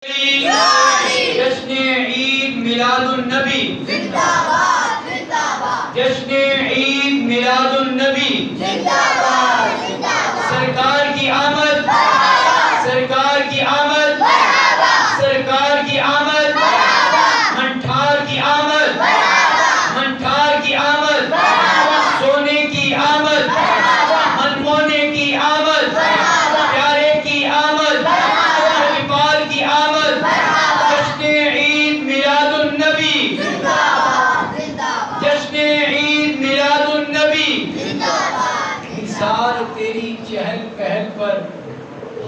جشن عید میلاد النبی زندہ باد زندہ باد، جشن عید میلاد النبی زندہ باد زندہ باد، سرکار کی آمد مرحبا، سرکار کی آمد مرحبا، سرکار کی آمد مرحبا، منٹھار کی آمد مرحبا، منٹھار کی آمد مرحبا، سونے کی آمد مرحبا، منمونے کی آمد مرحبا، پیارے کی آمد مرحبا، شریفال کی آمد مرحبا، جشن عید میلاد النبی زندہ باد زندہ باد، جشن عید میلاد النبی زندہ باد، نثار تیری چہل پہل پر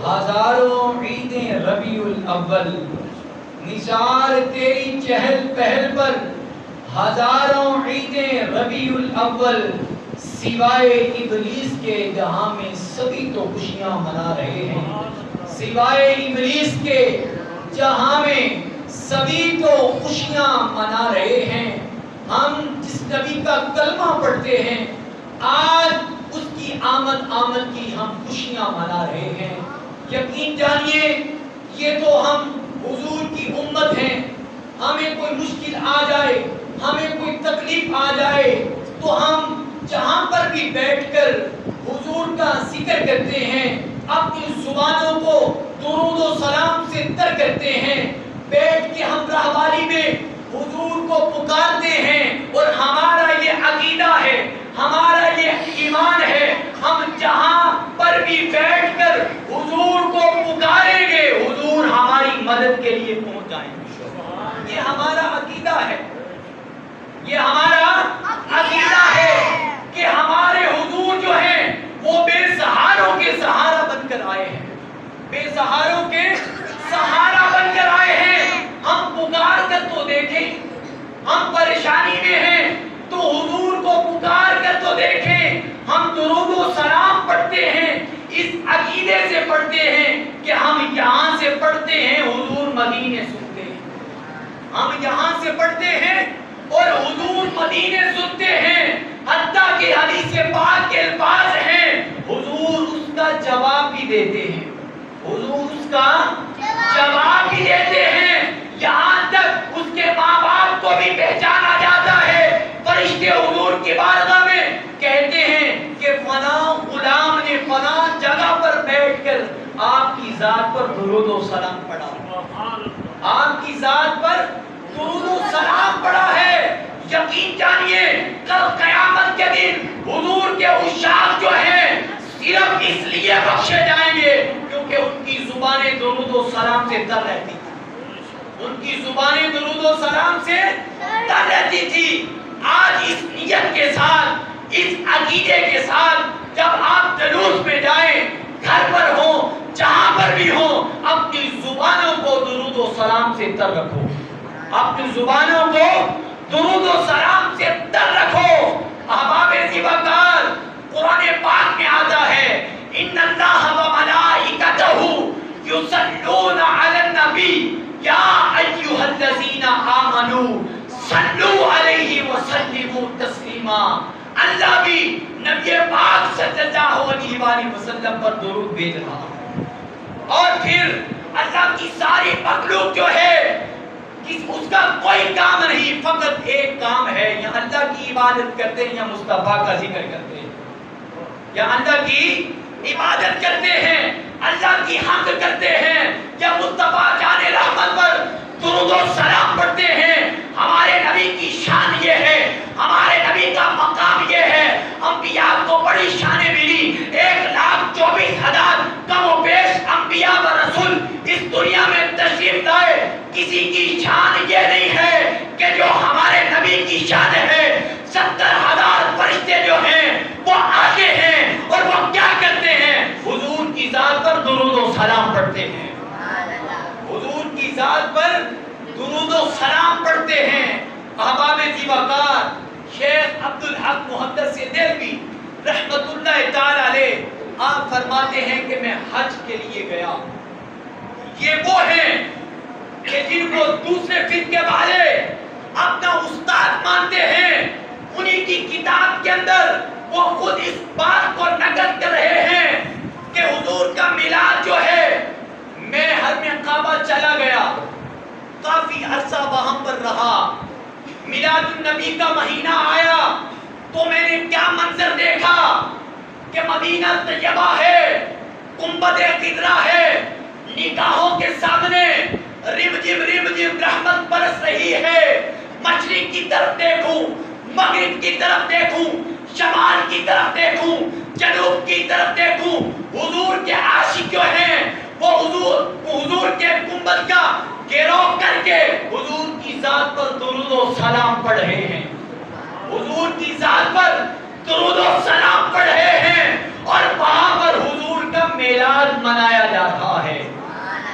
ہزاروں عیدیں ربیع الاول، نثار تیری چہل پہل پر ہزاروں عیدیں ربیع الاول، سوائے ابلیس کے جہاں میں سبھی تو خوشیاں منا رہے ہیں، سوائے ابلیس کے جہاں میں سبھی تو خوشیاں منا رہے ہیں۔ ہم جس نبی کا کلمہ پڑھتے ہیں آج اس کی آمد کی ہم خوشیاں منا رہے ہیں۔ یقین جانیے یہ تو ہم حضور کی امت ہیں، ہمیں کوئی مشکل آ جائے، ہمیں کوئی تکلیف آ جائے تو ہم جہاں پر بھی بیٹھ کر حضور کا ذکر کرتے ہیں، اپنی زبانوں کو درود و سلام سے تر کرتے ہیں، بیٹھ کے ہم راہباری میں حضور کو پکارتے ہیں، اور ہمارا یہ عقیدہ ہے، ہمارا یہ ایمان ہے، ہم جہاں پر بھی بیٹھ کر حضور کو پکاریں گے حضور ہماری مدد کے لیے پہنچ جائیں گے۔ یہ ہمارا عقیدہ ہے، یہ ہمارا عقیدہ ہے کہ ہمارے حضور جو ہیں وہ بے سہاروں کے سہارا بن کر آئے ہیں، بے سہاروں کے سہارا بن کر آئے ہیں۔ ہم پکار کر تو دیکھیں، ہم پریشانی میں ہیں تو حضور کو پکار کر تو دیکھیں، ہم درود و سلام پڑھتے ہیں اس عقیدے سے پڑھتے ہیں کہ ہم یہاں سے پڑھتے ہیں حضور مدینے سنتے ہیں، ہم یہاں سے پڑھتے ہیں اور حضور مدینے سنتے ہیں، حتیٰ کہ حدیث پاک کے الفاظ ہیں حضور اس کا جواب بھی دیتے ہیں، حضور اس کا جواب بھی دیتے ہیں، یہاں تک اس کے ماں باپ کو بھی پہچانا جاتا ہے۔ فرشتے حضور کی بارگاہ میں کہتے ہیں کہ فلاں غلام نے فلاں جگہ پر بیٹھ کر آپ کی ذات پر درود و سلام پڑھا، آپ کی ذات پر درود و سلام پڑھا ہے۔ یقین جانیے کل قیامت کے دن حضور کے عشاق جو ہیں صرف اس لیے بخشے جائیں گے کیونکہ ان کی زبانیں درود و سلام سے تر رہتی تھی، ان کی زبانیں درود و سلام سے تر رہتی تھی۔ آج اس نیت کے ساتھ، اس عقیدے کے ساتھ جب آپ جلوس میں جائیں، گھر پر ہوں، جہاں پر بھی ہوں، اپنی زبانوں کو درود و سلام سے تر رکھو، اپنی زبانوں کو درود و سلام سے تر رکھو۔ احباب زیباکار قرآن پاک میں آتا ہے ان اللہ و ملائکتہ یصلون علی النبی یا ایھا الذین آمنوا صلوا علیہ وسلموا تسلیما۔ اللہ بھی نبی پاک صلی اللہ علیہ وآلہ وسلم پر درود بھیج رہا ہے، اور پھر اللہ کی ساری مخلوق جو ہے اس کا کوئی کام نہیں، فقط ایک کام ہے، یا اللہ کی عبادت کرتے ہیں یا مصطفیٰ کا ذکر کرتے ہیں، یا اللہ کی عبادت کرتے ہیں، اللہ کی حمد کرتے ہیں، یا مصطفیٰ جان رحمت پر درود و سلام پڑھتے ہیں۔ ہمارے نبی کی شان یہ ہے، ہمارے نبی کا مقام یہ ہے، انبیاء کو بڑی شانیں ملی، 1,24,000 کم و بیش انبیاء و رسول اس دنیا میں تشریف لائے، کسی کی شان یہ نہیں ہے کہ جو ہمارے نبی کی شان ہے۔ 70,000 فرشتے جو ہیں وہ آتے ہیں اور وہ کیا کرتے ہیں؟ حضور کی ذات پر درود و سلام پڑھتے ہیں، حضور کی ذات پر درود و سلام پڑھتے ہیں۔ احباب زیباکار شیخ عبدالحق محدث دہلوی رحمت اللہ تعالی علیہ آپ فرماتے ہیں کہ میں حج کے لیے گیا، یہ وہ ہیں کہ جن کو دوسرے فرقے والے اپنا استاد مانتے ہیں، انہی کی کتاب کے اندر وہ خود اس بات کو نقل کر رہے ہیں کہ حضور کا میلاد جو ہے، میں حرم کعبہ چلا گیا، کافی عرصہ وہاں پر رہا. میلاد النبی کا مہینہ آیا تو میں نے کیا منظر دیکھا کہ مدینہ طیبہ ہے، گنبد خضرا ہے، نگاہوں کے سامنے رمجم رمجم رحمت برس رہی ہے. مشرق کی طرف دیکھوں، مغرب کی طرف دیکھوں، شمال کی طرف دیکھوں، جنوب کی طرف دیکھوں، حضور کے عاشق جو ہیں وہ حضور کے گنبد کا گھیراؤ کر کے حضور کی ذات پر درود و سلام پڑھ رہے ہیں. حضور کی ذات پر درود و سلام پڑھ رہے ہیں اور وہاں پر حضور کا میلاد منایا جا رہا ہے.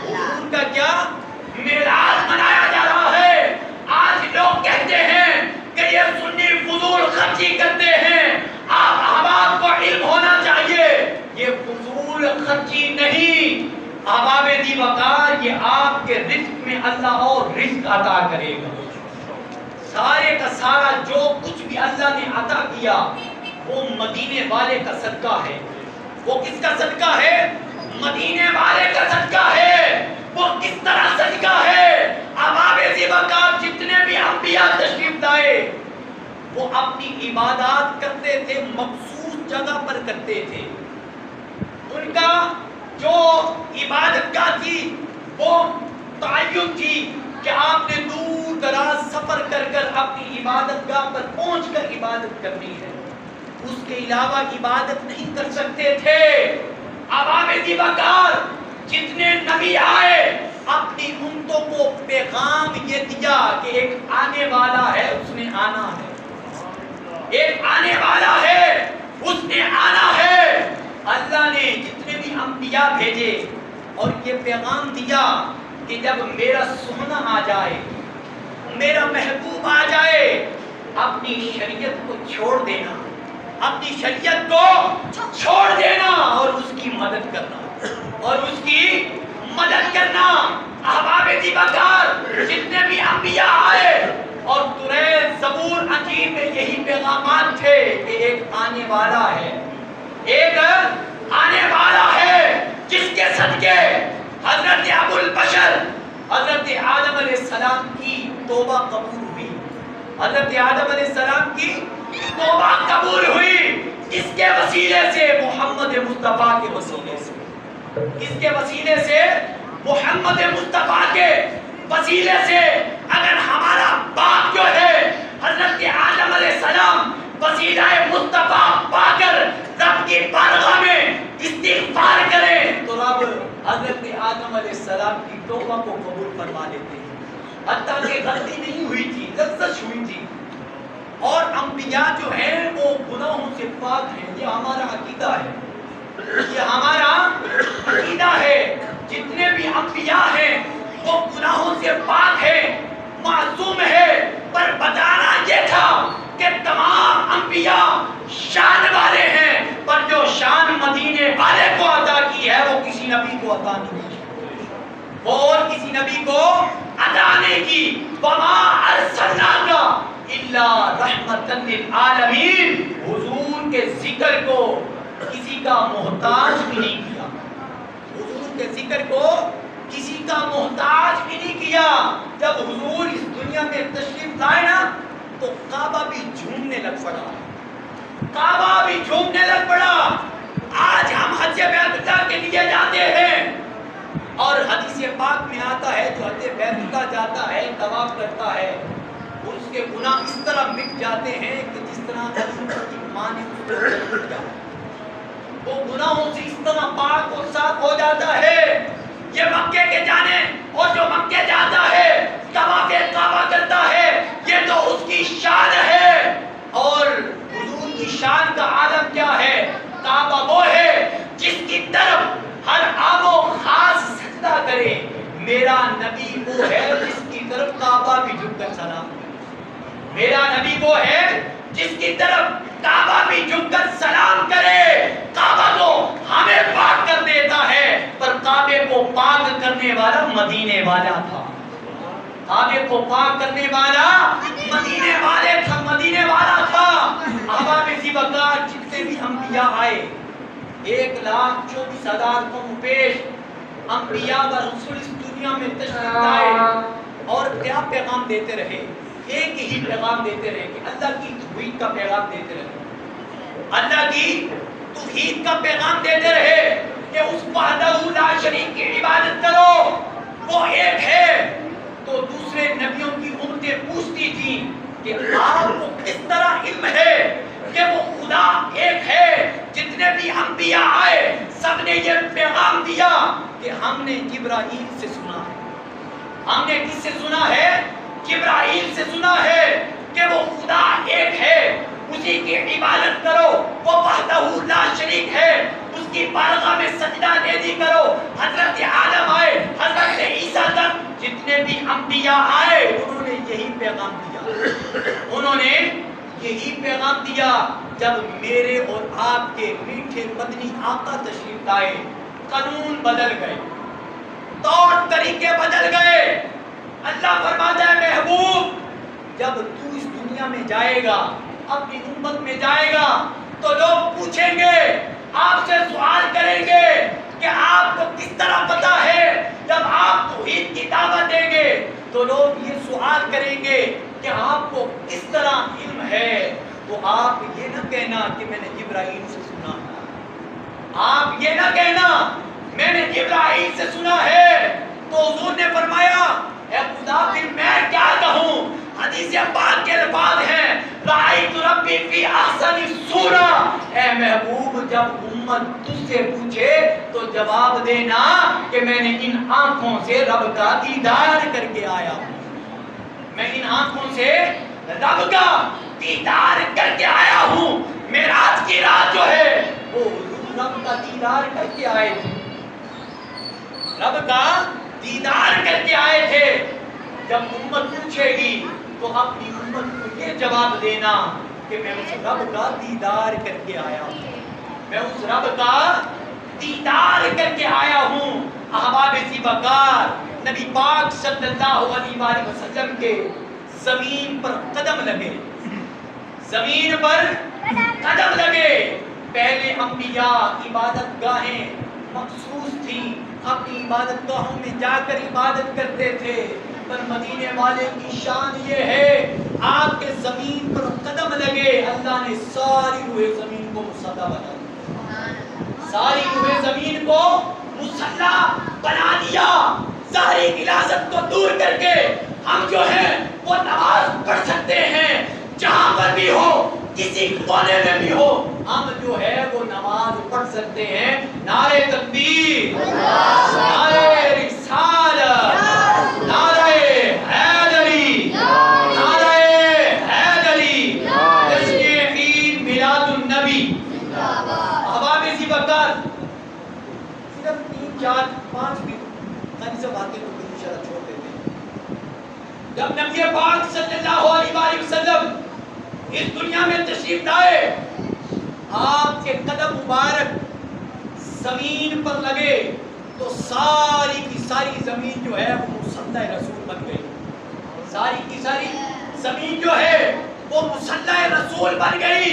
حضور کا کیا میلاد منایا جا رہا ہے. آج لوگ کہتے ہیں کہ یہ سنی فضول خرچی کرتے ہیں، آپ احباب کو علم ہونا چاہیے. یہ فضول خرچی نہیں، احباب دی وقار، یہ آپ کے رزق میں اللہ اور رزق عطا کرے گا. سارے کا سارا جو کچھ بھی اللہ نے عطا کیا وہ مدینے والے کا صدقہ ہے. وہ کس کا صدقہ ہے؟ مدینے والے کا صدقہ ہے. وہ کس طرح صدقہ ہے؟ احباب ذی وقار، جتنے بھی انبیاء تشریف لائے وہ اپنی عبادات کرتے تھے، مخصوص جگہ پر کرتے تھے. ان کا جو عبادت گاہ تھی وہ تعین تھی کہ آپ نے دور دراز سفر کر کر اپنی عبادت گاہ پر پہنچ کر عبادت کرنی ہے. اس کے علاوہ عبادت نہیں کر سکتے تھے. احباب ذی وقار، جتنے نبی آئے اپنی امتوں کو پیغام یہ دیا کہ ایک آنے والا ہے، اس نے آنا ہے. ایک آنے والا ہے، اس نے آنا ہے. اللہ نے جتنے بھی انبیاء بھیجے اور یہ پیغام دیا کہ جب میرا سونا آ جائے، میرا محبوب آ جائے، اپنی شریعت کو چھوڑ دینا، اپنی شریعت کو چھوڑ دینا اور اس کی مدد کرنا، اور اس کی مدد کرنا. احباب ذی وقار، جتنے بھی انبیاء آئے اور توریت، زبور، انجیل میں یہی پیغامات تھے کہ ایک آنے والا ہے، ایک آنے والا ہے جس کے صدقے حضرت ابو البشر حضرت آدم علیہ السلام کی توبہ قبول ہوئی. حضرت آدم علیہ السلام کی توبہ قبول ہوئی. اس کے وسیلے سے، محمد مصطفیٰ کے وسیلے سے. اس کے وسیلے سے، محمد مصطفیٰ کے وسیلے سے. اگر ہمارا باپ جو ہے حضرت آدم علیہ السلام وسیلہ مصطفیٰ پا کر رب کی بارگاہ میں استغفار کریں تو رب حضرت آدم علیہ السلام کی توبہ کو قبول فرما لیتے ہیں. حتیٰ کہ غلطی نہیں ہوئی تھی، لغزش ہوئی تھی. اور انبیاء جو ہیں وہ گناہوں سے پاک ہیں. یہ ہمارا عقیدہ ہے، یہ ہمارا عقیدہ ہے. جتنے بھی انبیاء ہیں وہ گناہوں سے پاک ہیں، معصوم ہے. پر بتانا یہ تھا کہ تمام انبیاء شان والے ہیں، پر جو شان مدینے والے کو عطا کی ہے وہ کسی نبی کو عطا نہیں کی، وہ اور کسی نبی کو عطا نہیں کی. وما ارسلناک الا رحمتا للعالمین. حضور کے ذکر کو کسی کا محتاج بھی نہیں کیا. حضور کے ذکر کو کسی کا محتاج بھی نہیں کیا. جب حضور اس دنیا میں تشریف لائے نا تو کعبہ بھی جھومنے لگ پڑا. کعبہ بھی جھومنے لگ پڑا. آج ہم حج بیت اللہ کے لیے جاتے ہیں اور حدیث پاک میں آتا ہے جو حج بیت اللہ جاتا ہے، طواف کرتا ہے، اس کے گناہ اس طرح مٹ جاتے ہیں کہ جس طرح کی ماں نے اس کو مٹ جاتا. وہ گناہوں سے اس طرح پاک اور صاف ہو جاتا ہے. یہ مکے کے جانے اور جو مکے جاتا ہے طواف کعبہ کرتا ہے، یہ تو اس کی شان ہے. اور حضور کی شان کا عالم کیا ہے؟ کعبہ وہ ہے جس کی طرف ہر آب و خاص سجدہ کرے. میرا نبی وہ ہے جس کی طرف کعبہ بھی جھک کر سلام کرے. میرا نبی وہ ہے جس کی طرف کعبہ بھی جھک کر سلام کرے. کعبہ تو ہمیں پاک کر دیتا ہے، پر کعبے کو پاک کرنے والا مدینے والا تھا. کعبے کو پاک کرنے والا مدینے والے تھا، مدینے والا تھا. احباب ذی وقار، جتنے بھی انبیاء آئے 1,24,000 قوم پیش انبیاء و رسول اس دنیا میں تشریف لائے اور پیغام دیتے رہے، ایک ہی پیغام دیتے رہے کہ اللہ کی توحید کا پیغام دیتے رہے، اللہ کی توحید کا پیغام دیتے رہے کہ اس وحدہ لا شریک کی عبادت کرو، وہ ایک ہے۔ تو دوسرے نبیوں کی امتیں پوچھتی تھیں کہ آپ کو کس طرح علم ہے کہ وہ خدا ایک ہے؟ جتنے بھی انبیاء آئے سب نے یہ پیغام دیا کہ ہم نے جبرائیل سے سنا ہے۔ ہم نے کس سے سنا ہے؟ جبرائیل سے سنا ہے کہ وہ خدا ایک ہے، اسی کی عبادت کرو، وہ وحدہ لا شریک ہے، اس کی بارگاہ میں سجدہ نیزی کرو۔ حضرت آدم آئے، حضرت عیسیٰ تک جتنے بھی انبیاء آئے انہوں نے یہی پیغام دیا، انہوں نے یہی پیغام دیا۔ جب میرے اور آپ کے میٹھے مدنی آقا تشریف لائے، قانون بدل گئے، طور طریقے بدل گئے۔ اللہ فرماتا ہے محبوب جب تو اس دنیا میں جائے گا، اپنی امت میں جائے گا، تو لوگ پوچھیں گے، آپ سے سوال کریں گے کہ آپ کو کس طرح پتا ہے؟ جب آپ توحید کی دعوت دیں گے تو لوگ یہ سوال کریں گے کہ آپ کو کس طرح علم ہے؟ تو آپ یہ نہ کہنا کہ میں نے جبرائیل سے سنا، آپ یہ نہ کہنا میں نے جبرائیل سے سنا ہے۔ تو حضور نے فرمایا اے خدا پھر میں کیا کہوں؟ حدیث پاک کے الفاظ ہیں رأیت ربی فی احسن صورہ، اے محبوب جب امت تجھ سے پوچھے تو جواب دینا کہ میں نے ان آنکھوں سے رب کا دیدار کر کے آیا ہوں، میں ان آنکھوں سے رب کا دیدار کر کے آیا ہوں۔ معراج کی رات جو ہے وہ رب کا دیدار کر کے آئے تھے، رب کا دیدار کر کے آئے تھے۔ جب امت پوچھے گی تو اپنی امت کو یہ جواب دینا کہ میں اس رب کا دیدار کر کے آیا ہوں، میں اس رب کا دیدار کر کے آیا ہوں۔ احباب زیبکار نبی پاک صلی اللہ علیہ وآلہ وسلم کے زمین پر قدم لگے، زمین پر قدم لگے۔ پہلے انبیاء عبادت گاہیں مخصوص تھیں، اپنی عبادت گاہوں میں جا کر عبادت کرتے تھے، پر مدینے والے کی شان یہ ہے آپ کے زمین پر قدم لگے، اللہ نے ساری روح زمین کو مصلی بنا دیا، ساری روح زمین کو مصلی بنا دیا۔ ظاہری غلاظت کو دور کر کے ہم جو ہیں وہ نماز پڑھ سکتے ہیں، جہاں پر بھی ہو، کسی کونے میں بھی ہو، ہم جو ہے وہ نماز پڑھ سکتے ہیں۔ نعرہ تکبیر، نعرہ رسالت، نعرہ حیدری، نعرہ حیدری، جشن عید میلاد النبی۔ احباب زیبکار صرف 3 4 5 بھی خالی سے باتیں کو انشاءاللہ چھوڑ دیتے ہیں۔ جب نبی پاک صلی اللہ علیہ وآلہ وسلم اس دنیا میں تشریف لائے، آپ کے قدم مبارک زمین پر لگے تو ساری کی ساری زمین جو ہے وہ مصلی رسول بن گئی، ساری کی ساری زمین جو ہے وہ مصلی رسول بن گئی۔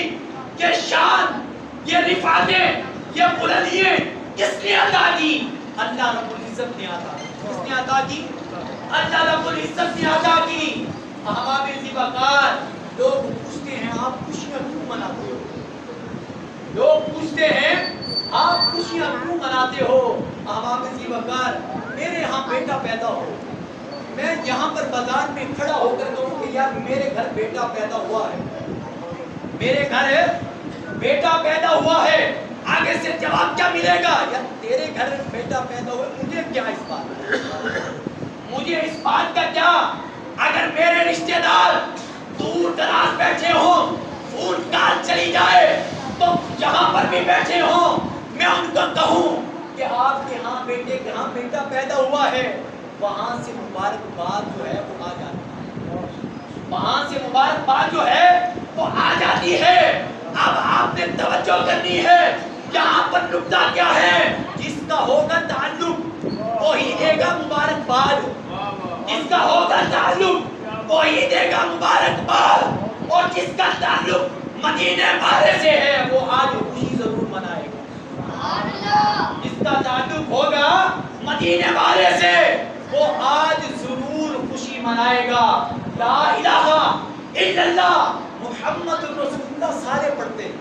یہ شان، یہ رفعتیں، یہ بلندیاں کس نے عطا کی؟ اللہ رب العزت نے عطا کی۔ کس نے عطا کی؟ اللہ رب العزت نے عطا کی۔ احباب زیبکار لوگ پوچھتے ہیں آپ خوشیاں کیوں مناتے ہو؟ لوگ پوچھتے ہیں آپ خوشیاں کیوں مناتے ہو؟ احباب زیبکار میرے ہاں بیٹا پیدا ہو، میں یہاں پر بازار میں کھڑا ہو کر کہوں کہ یار میرے گھر بیٹا پیدا ہوا ہے، میرے گھر بیٹا پیدا ہوا ہے، آگے سے جواب کیا ملے گا؟ یار تیرے گھر بیٹا پیدا ہوا، مجھے کیا اس بات کا، مجھے اس بات کا کیا؟ اگر میرے رشتہ دار دور دراز بیٹھے ہوں، فون کال چلی جائے تو جہاں پر بھی بیٹھے ہوں میں ان کو کہوں کہ آپ کے ہاں بیٹے کے ہاں بیٹا پیدا ہوا ہے، وہاں سے مبارکباد جو ہے وہ آ جاتی ہے، وہاں سے مبارکباد جو ہے وہ آ جاتی ہے۔ اب آپ نے توجہ کرنی ہے، یہاں پر نکتہ کیا ہے؟ جس کا ہوگا تعلق وہی دے گا مبارکباد، جس کا ہوگا تعلق وہی دے گا مبارکباد، اور جس کا تعلق مدینے والے سے ہے وہ آج خوشی ضرور منائے گا، جس کا تعلق ہوگا مدینے والے سے وہ آج ضرور خوشی منائے گا۔ منائے گا لا الہ الا اللہ محمد رسول اللہ سارے پڑھتے ہیں،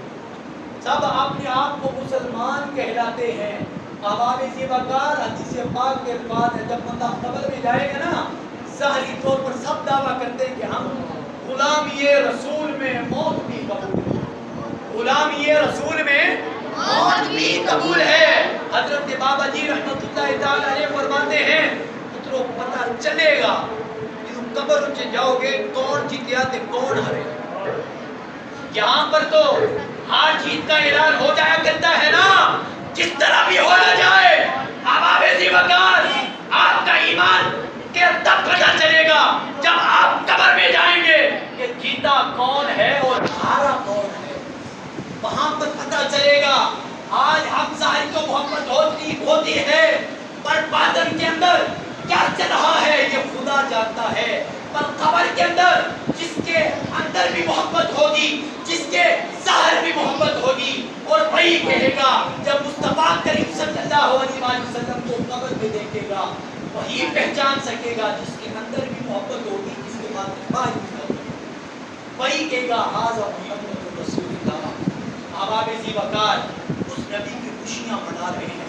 سب اپنے آپ کو مسلمان کہلاتے ہیں۔ احباب ذی وقار حدیث پاک کے الفاظ ہے، جب بندہ قبر میں جائے گا نا ظاہری طور پر سب دعویٰ کرتے ہیں کہ ہم غلامی رسول میں موت بھی قبول ہے، غلامی رسول میں موت بھی قبول ہے۔ حضرت بابا جی رحمت اللہ تعالی علیہ فرماتے ہیں پترو پتہ چلے گا جب قبر میں جاؤ گے کون جیتیا تے کون ہارے۔ یہاں پر تو ہار جیت کا اعلان ہو جایا کرتا ہے نا، جس طرح بھی ہو جائے احباب ذی وقار آپ کا ایمان کہ تب پتہ چلے گا جب آپ قبر میں جائیں گے کہ جیتا کون ہے اور ہارا کون ہے، وہاں پر پتہ چلے گا۔ آج ہم ظاہر تو محبت ہوتی ہے پر باطن کے اندر کیا چل رہا ہے یہ خدا جانتا ہے۔ پر قبر کے اندر جس کے اندر بھی محبت ہوگی، جس کے ظاہر بھی محبت ہوگی، اور وہی کہے گا جب مصطفیٰ کریم صلی اللہ علیہ وسلم کو قبر میں دیکھے گا وہی پہچان سکے گا جس کے اندر بھی محبت ہوگی، جس کے بعد باہر بھی محبت ہوگی، وہی کہے گا ھذا محمد رسول اللہ۔ احباب ذی وقار اس نبی کی خوشیاں منا رہے ہیں،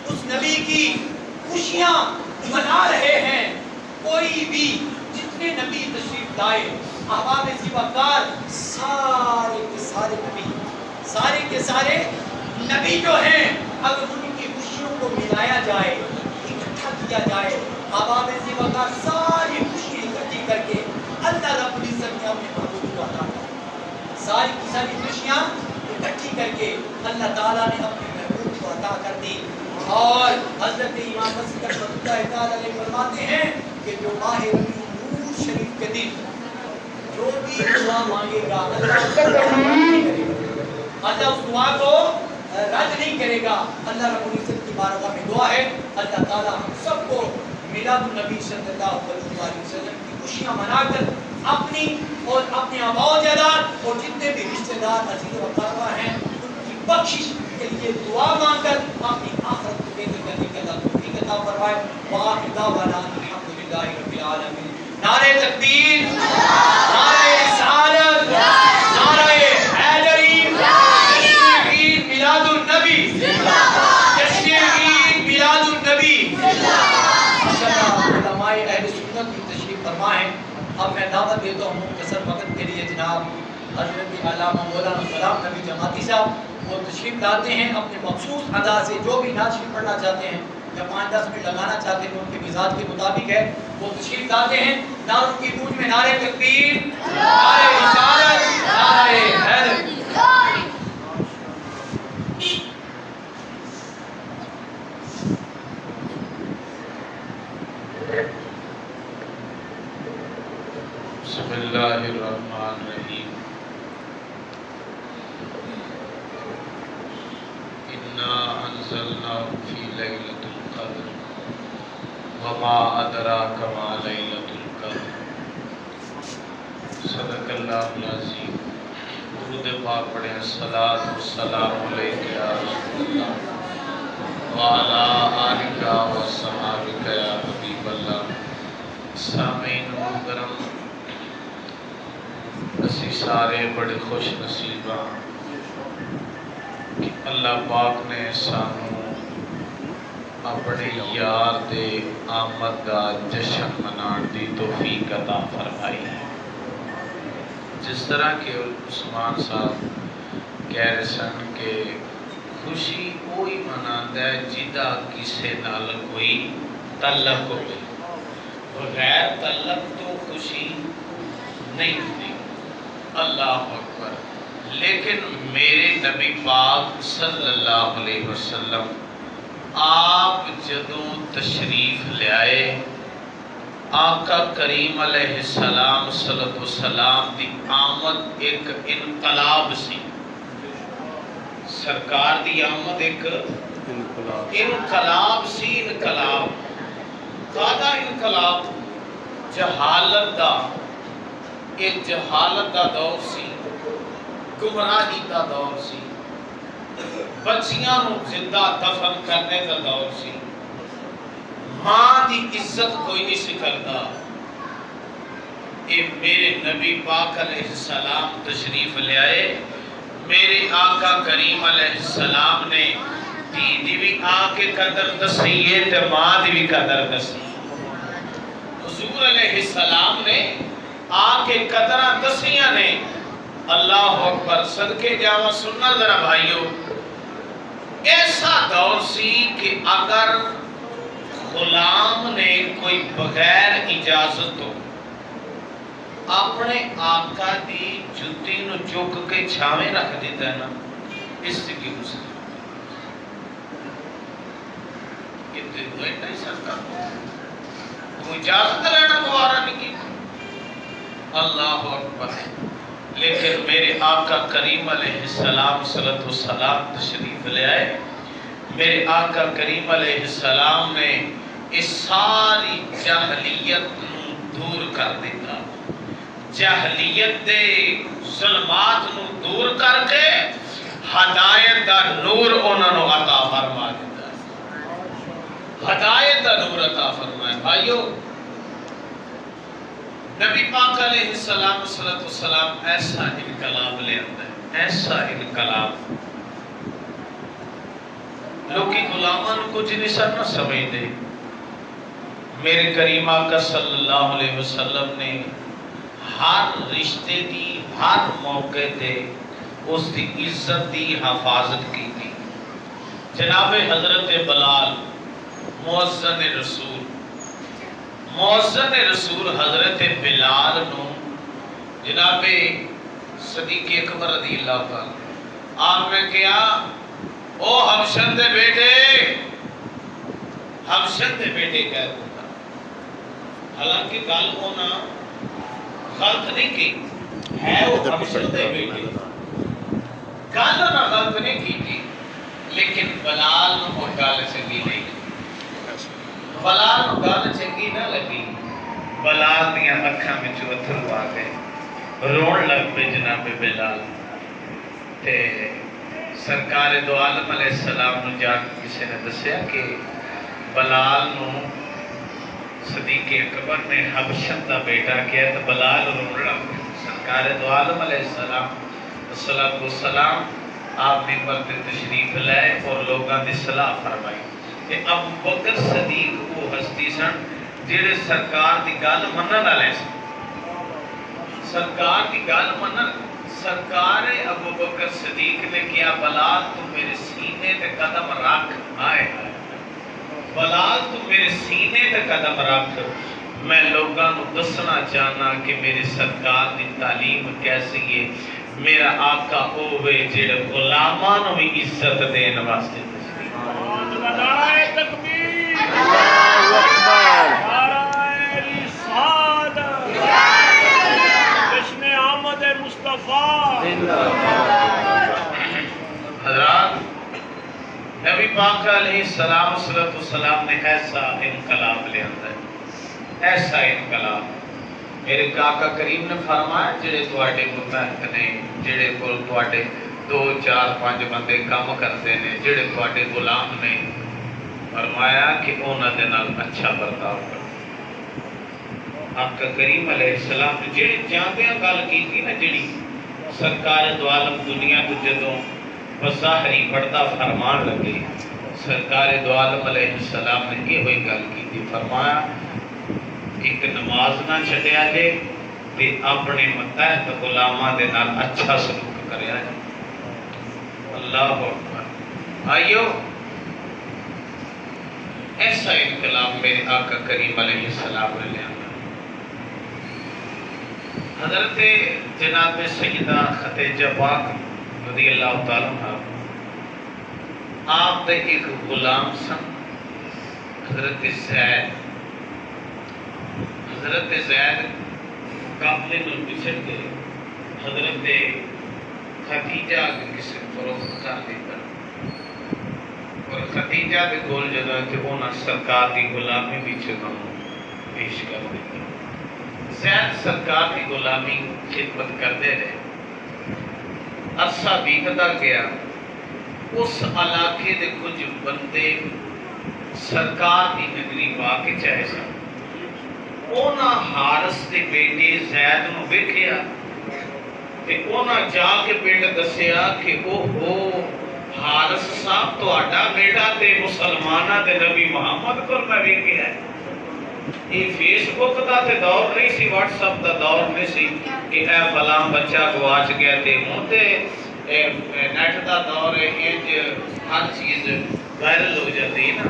اس نبی کی خوشیاں منا رہے ہیں۔ کوئی بھی جتنے نبی تشریف لائے احباب ذی وقار سارے کے سارے نبی جو ہیں اگر ان کی خوشیوں کو ملایا جائے، اکٹھا کیا جائے، احباب ذی وقار ساری خوشیاں اکٹھی کر کے اللہ رب العزت نے اپنے محبوب کو عطا کر، ساری کی ساری خوشیاں اکٹھی کر کے اللہ تعالیٰ نے اپنے محبوب کو عطا کر دی۔ اور حضرت امام مسیح رحمۃ اللہ تعالیٰ علیہ فرماتے ہیں کہ جو ماہ ربیع النور شریف کے دن جو بھی دعا مانگے گا اللہ اس دعا کو رد نہیں کرے گا۔ اللہ رب العزت کی بارگاہ میں دعا ہے اللہ تعالیٰ ہم سب کو میلاد النبی صلی اللہ علیہ وسلم کی خوشیاں منا کر اپنی اور اپنے آباء و اجداد اور جتنے بھی رشتہ دار عزیز و اقاربہ ہیں ان کی بخشش کے لیے دعا مانگ کر اپنی آخرت کو بہتر کرنے کی اللہ توفیق عطا فرمائے۔ وآخر دعوانا الحمدللہ رب العالمین۔ نعرہ تکبیر، نعرہ رسالت، نعرہ حیدری، جشن عید میلاد النبی، جشن عید میلاد النبی۔ ماشاءاللہ علماء اہل سنت کی تشریف فرما ہے۔ اب میں دعوت دیتا ہوں مختصر وقت کے لیے جناب حضرت علامہ مولانا غلام نبی جماعتی صاحب، وہ تشریف لاتے ہیں اپنے مخصوص ادا سے، جو بھی نعت شریف پڑھنا چاہتے ہیں یا 5-10 منٹ لگانا چاہتے ہیں ان کے مزاج کے مطابق ہے، وہ تشریف لاتے ہیں۔ نعروں کی گونج میں نعرہ تکبیر، نعرہ رسالت، نعرہ حیدر۔ بسم اللہ الرحمن الرحیم۔ انا انزلناه فی لیلۃ القدر وما ادراک ما لیلۃ القدر۔ صدق اللہ العظیم۔ درود پاک پڑھیں، الصلاۃ والسلام علیک یا رسول اللہ وعلی آلک وصحبک یا حبیب اللہ۔ سامعین محترم، اسی سارے بڑے خوش نصیب ہاں کہ اللہ پاک نے سانوں اپنے یار دے آمد دا جشن منان دی توفیق عطا فرمائی ہے۔ جس طرح کہ عثمان صاحب کہہ رہے سن کہ خوشی وہی مناندا ہے جدا کسے نال کوئی تعلق ہوئے، بغیر تعلق تو خوشی نہیں ہوتی۔ اللہ اکبر۔ لیکن میرے نبی پاک صلی اللہ علیہ وسلم آپ جدوں تشریف لے آئے، آقا کریم علیہ السلام صلی اللہ علیہ وسلم دی آمد ایک انقلاب سی۔ سرکار دی آمد ایک انقلاب سی۔ انقلاب کادا انقلاب؟ جہالت دا، یہ جہالت دا دور سی، گمراہی دا دور سی، بچیاں نو زندہ دفن کرنے دا دور سی، ماں دی عزت کوئی نہیں سی کردا، یہ میرے نبی پاک علیہ السلام تشریف لے آئے، میرے آقا کریم علیہ السلام نے دی بھی آکے قدر دسی ہے تے ماں دی بھی قدر دسی۔ حضور علیہ السلام نے آکے قدرہ دسیاں نے۔ اللہ اکبر، صدقے جاوہ سننا ذرا بھائیو، ایسا دور سی کہ اگر غلام نے کوئی بغیر اجازت ہو اپنے آقا دی جُتی نو چک کے چھاویں رکھ دیتا ہے نا، اس سے کی مسئلہ یہ تو ایک نہیں سکتا، وہ اجازت لینا گوارا نہیں کی۔ اللہ اکبر، لیکن میرے آقا کریم علیہ السلام صلی اللہ علیہ وسلم تشریف لے آئے، میرے آقا کریم علیہ السلام نے اس ساری جاہلیت نو دور کر دیتا، جاہلیت دے ظلمات نو دور کر کے ہدایت دا نور انہوں نے عطا فرما دیتا، ہدایت دا نور عطا فرمائے۔ بھائیو، نبی پاک علیہ السلام صلی اللہ علیہ وسلم ایسا انقلاب لے آتا ہے، ایسا انقلاب لوگی غلامان کچھ نہیں سر نہ سمجھ دے۔ میرے کریم آقا صلی اللہ علیہ وسلم نے ہر رشتے دی ہر موقع تے اس دی عزت دی حفاظت کی تھی۔ جناب حضرت بلال مؤذن رسول حضرت بلال نو جناب صدیق اکبر رضی اللہ تعالی آپ نے کہا، او حبشن دے بیٹے کہہ دیتا، حالانکہ گل ہونا غلط نہیں کی ہے، وہ حبشن دے بیٹے گل ہونا غلط نہیں کی تھی، لیکن بلال نو گل چنگی نہیں، بلال نو گل چنگی نہ لگی، بلال دیاں اکھاں وچ اتھرو آ گئے، رون لگ پے جناب بلال تے سرکار دو عالم علیہ السلام نو جا کسی نے دسیا کہ بلال نو صدیق اکبر نے حبشن دا بیٹا کیا تو بلال رون لگ پے۔ سرکار دو عالم علیہ السلام آپ ممبر تے تشریف لائے اور لوگاں دی صلاح فرمائی کہ ابو بکر صدیق وہ ہستی سن جڑے سرکار دی گل منن والے سن، سرکار کی گل منن۔ سرکار ابو بکر صدیق نے کیا، بلال تو میرے سینے تے قدم رکھ، آئے بلال تو میرے سینے تے قدم رکھ، میں لوگاں نو دسنا چاہنا کہ میرے سرکار دی تعلیم کیسی ہے، میرا آقا ہوئے جڑے غلاماں نو بھی عزت دین واسطے تشریف۔ نعرہ تکبیر، اللہ اکبر، نعرہ رسالت، جشن آمد مصطفیٰ۔ حضرات، نبی پاک علیہ السلام صلی اللہ علیہ وسلم نے ایسا انقلاب لے آتا ہے، ایسا انقلاب۔ میرے آقا کریم نے فرمایا جڑے تواڈے متحد نے، جڑے کول تواڈے 2 4 5 بندے کام کرتے ہیں، جڑے تواڈے غلام نے، فرمایا کہ انہاں دے نال اچھا برتاؤ کرو۔ آقا کریم علیہ السلام نے جڑی جاندیاں گل کیتی نا، جڑی سرکار دو عالم دنیا تو جدوں بظاہری پردہ فرمان لگے، سرکار دو عالم علیہ السلام نے یہ ہوئی گل کی، فرمایا ایک نماز نہ چھڈیا جے تے اپنے متحد غلاماں دے نال اچھا سلوک کریا جے۔ اللہ اکبر۔ آئیو، ایسا انقلاب میرے آقا کریم علیہ السلام نے لیا۔ حضرت جناب سیدہ خدیجہ پاک رضی اللہ تعالیٰ عنہ، آپ دے ایک غلام سن حضرت زید۔ حضرت زید قافلے میں بچھڑ گئے، حضرت خدیجہ کے کسی فروخت کر دیتا، اور خدیجہ کے کول جدوں کہ انہاں سرکار دی غلامی وچ پیش کر دیتا۔ زید سرکار کی غلامی خدمت کرتے رہے، عرصہ بیتتا گیا، اس علاقے دے کچھ بندے سرکار کی نگری پا کے چاہے سن، اونا حارس کے بیٹے زید نو ویکھیا تے اونا جا کے پنڈ دسیا کہ او ہو حارس صاحب تہاڈا بیٹا تے مسلماناں تے نبی محمد کو میں ویکھیا ہے۔ یہ فیس بک دا تے دور نہیں سی، واٹس ایپ دا دور نہیں سی کہ اے فلاں بچہ گواچ گیا تے ہوں تے نیٹ دا دور ہے، انج ہر چیز وائرل ہو جاتی ہے نا۔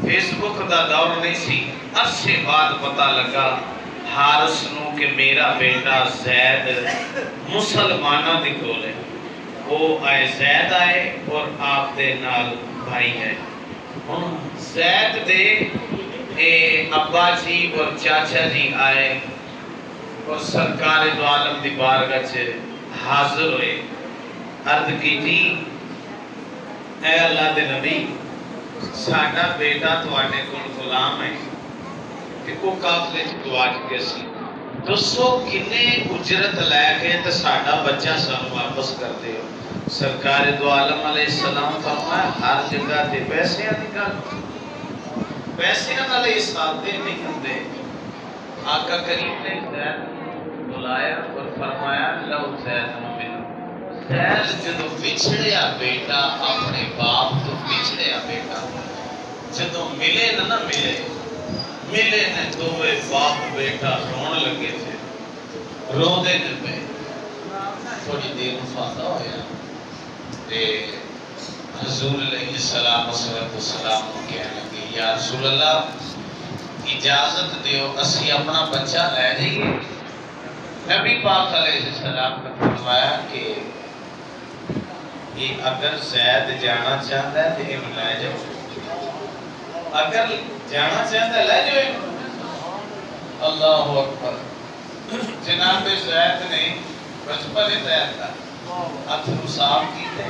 فیس بک دا دور نہیں سی، عرصے بعد پتہ لگا حارس نو کہ میرا بیٹا زید مسلمانہ دی کول ہے۔ وہ آئے زید آئے اور آپ دے نال بھائی ہے۔ زید دے ابا جی اور چاچا جی آئے اور سرکار دو عالم دی بارگاہ چ حاضر ہوئے، عرض کی تھی اے اللہ دے نبی ساڈا بیٹا تواڈے کول غلام ہے کہ وہ قافلے چ گواچ گیا سی، دسو کنے اجرت لے کے تے ساڈا بچہ سانو واپس کر دیو۔ سرکار دو عالم علیہ السلام فرمایا ہر جگہ تے پیسے دی گل، پیسے نال سادے نہیں ہوندے۔ آقا کریم نے زید بلایا اور فرمایا لو زید نو ملو۔ زید جدو بچھڑیا بیٹا اپنے باپ تو بچھڑیا بیٹا جدو ملے نہ ملے نے دووے باپ بیٹا رون لگے تھے، رو دے پے۔ تھوڑی دیر مفاقہ ہویا تے حضور علیہ السلام کو کہنے لگے یا رسول اللہ اجازت دیو اسی اپنا بچہ لے جائیے۔ نبی پاک علیہ السلام نے فرمایا کہ یہ اگر زید جانا چاہتا ہے تو یہ لے جاؤ، اگر جانا چاہتا ہے لے جاؤ۔ اللہ اکبر۔ جناب زید نے بچپن ہی تیار تھا، اتھرو صاف کیتے،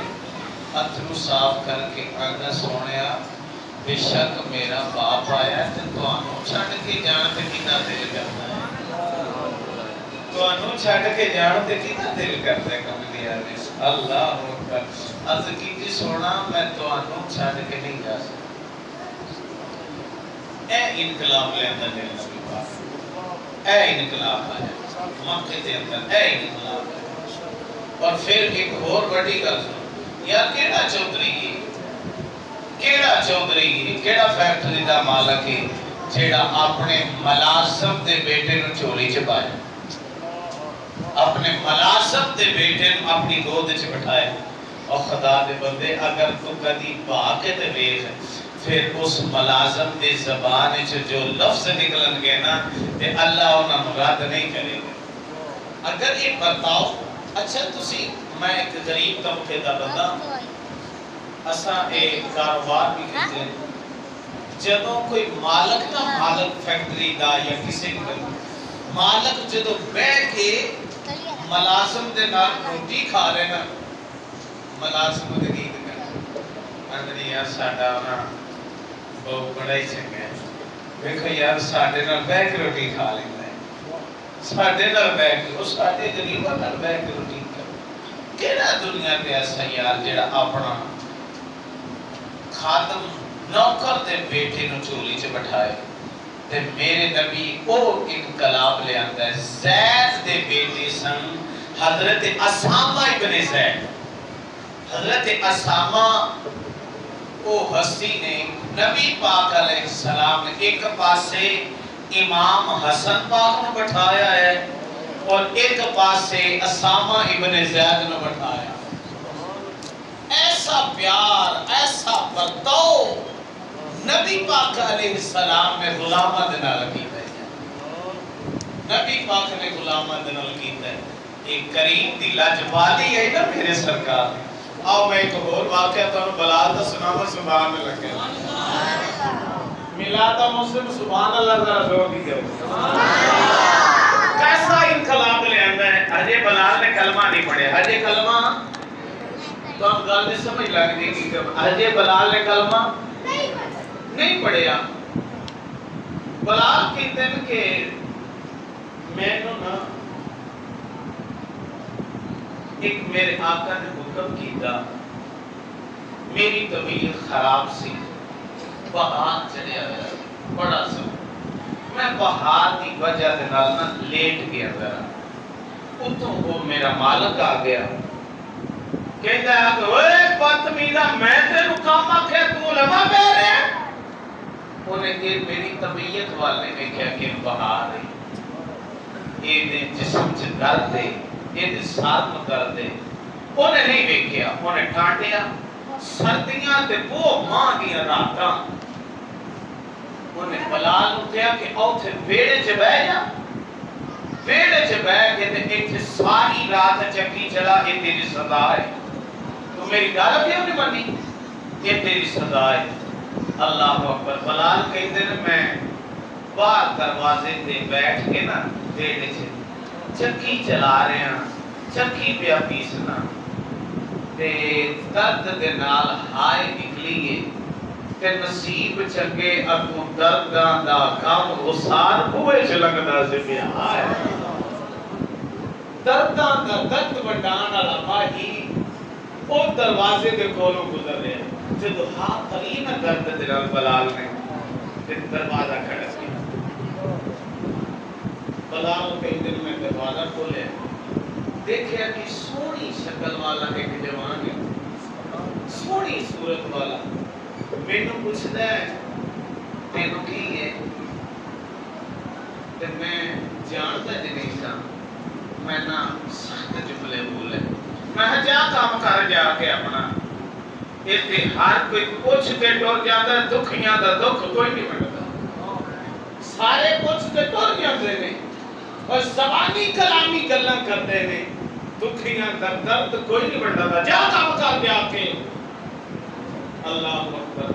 اتھرو صاف کر کے آگا سونیا بے شک میرا باپ آیا ہے تو انہوں چھڑ کے جان تے کینا دل کرتا ہے، تو انہوں چھڑ کے جان تے کینا دل کرتا ہے کملی آدیس۔ اللہ اکبر۔ عرض کی سونا میں تو انہوں چھڑ کے نہیں جا سکتا۔ اے انقلاب لے اندر دل نبی پاک، اے انقلاب آیا مکہ دے اندر، اے انقلاب آیا۔ اور پھر ایک اور بڑی گل سن، یا کیڑا چودھری کیڑا فیکٹری دا مالک ہے جیڑا اپنے ملازم دے بیٹے نو چولی چ پائے، اپنے ملازم دے بیٹے نو اپنی گود چ بٹھائے۔ اور خدا دے بندے اگر تو کدی پا کے تے ویکھ پھر اس ملازم دے زبان چ جو لفظ نکلن گے نا تے اللہ انہاں نوں رد نہیں کرے گا۔ اگر یہ بتاؤ اچھا تسی میں ایک غریب طبقے دا بندہ اساں ایک کاروبار بھی کرتے ہیں، جدوں کوئی مالک نہ مالک فیکٹری دا یا کسی مالک جدوں بیٹھ کے ملازم دے نال روٹی کھا رہے نا، ملازم دے گیت کرنا اندر یار ساڈا نا بہت بڑا ہی چنگا ہے، دیکھو یار ساڈے نال بیٹھ کے روٹی کھا لیندا ہے، ساڈے نال بیٹھ کے، اس ساڈے غریباں نال بیٹھ کے روٹی کھا۔ کیڑا دنیا تے ایسا یار جڑا اپنا خادم نوکر دے بیٹے نو چولی چ بٹھائے تے میرے نبی او انقلاب لے آندا ہے۔ زید دے بیٹے سن حضرت اسامہ ابن زید، حضرت اسامہ او ہستی نے نبی پاک علیہ السلام نے ایک پاسے امام حسن پاک نو بٹھایا ہے اور ایک پاسے اسامہ ابن زید نو بٹھایا۔ ایسا پیار، ایسا برتاؤ نبی پاک علیہ السلام نے غلامہ دے نال کیتا ہے، نبی پاک نے غلامہ دے نال کیتا ہے۔ ایک کریم دی لاجوالی ہے نا میرے سرکار۔ آؤ میں ایک اور واقعہ تو بلال دا سناوا، سبحان اللہ کہہ ملاتا مسلم سبحان اللہ ذرا زور دی کرو۔ کیسا انقلاب لے آندا ہے۔ اجے بلال نے کلمہ نہیں پڑھیا، اجے کلمہ تو ہم گل نہیں سمجھ لگ دی کہ اجے بلال نے کلمہ نہیں پڑھیا۔ بلال کہتے ہیں کہ میں نا ایک میرے آقا نے حکم کیتا، میری طبیعت خراب سی، بہار چڑھیا گیا بڑا سا، میں بہار کی وجہ سے نہ لیٹ گیا ذرا اتوں وہ میرا مالک آ گیا کہتا ہے کہ اوے بدتمیزا میں تینو کام آکھیا تو لما پہ رہا انہیں کہ میری طبیعت والے نے کیا کہ بہار ہے یہ دے جسم سے درد دے یہ دے ساتھ میں درد دے انہیں نہیں دیکھیا انہیں ٹھانڈیا سردیاں تے وہ ماں دیا راتاں انہیں بلال اٹھیا کہ اوتھے ویڑے چ بہ جا ویڑے چ بہ کے تے ایتھے ساری رات چکی چلا یہ تیری سزا ہے تو میری گل کیوں نہیں منی یہ تیری سزا ہے اللہ اکبر بلال کہتے ہیں میں باہر دروازے تے بیٹھ کے نا ویڑے چ چکی چلا رہے ہیں چکی پہ پیسنا تے درد دے نال ہائے نکلیے تے نصیب چنگے اگوں درداں دا کام غسار ہوئے چ لگدا سی پیا ہائے درداں دا درد وڈان والا ماہی او دروازے دے کولوں گزر رہا جدو ہاتھ پری نہ درد دے نال بلال نے تے دروازہ کھڑک گیا بلال کئی دن میں دروازہ کھولے دیکھیا کہ سونی شکل والا ایک جوان ہے سونی صورت والا مینوں پوچھدا ہے تینوں کی ہے تے میں جانتا نہیں سا میں نہ سخت جملے بولے میں جا کام کر جا کے اپنا ایتھے ہر کوئی پوچھ کے ٹر جاندا ہے دکھیاں دا دکھ کوئی نہیں مندا سارے پوچھ کے ٹر جاندے نے اور زبانی کلامی گلاں کردے نے دکھیاں دا درد کوئی نہیں مندا جا کام کر جا کے اللہ اکبر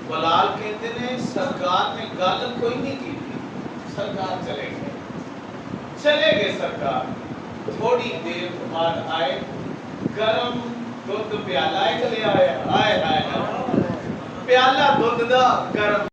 بلال کہتے ہیں سرکار نے گل کوئی نہیں کی سرکار چلے گئے سرکار تھوڑی دیر بعد آئے گرم دودھ پیالہ ایک لے آئے پیالہ دودھ دا گرم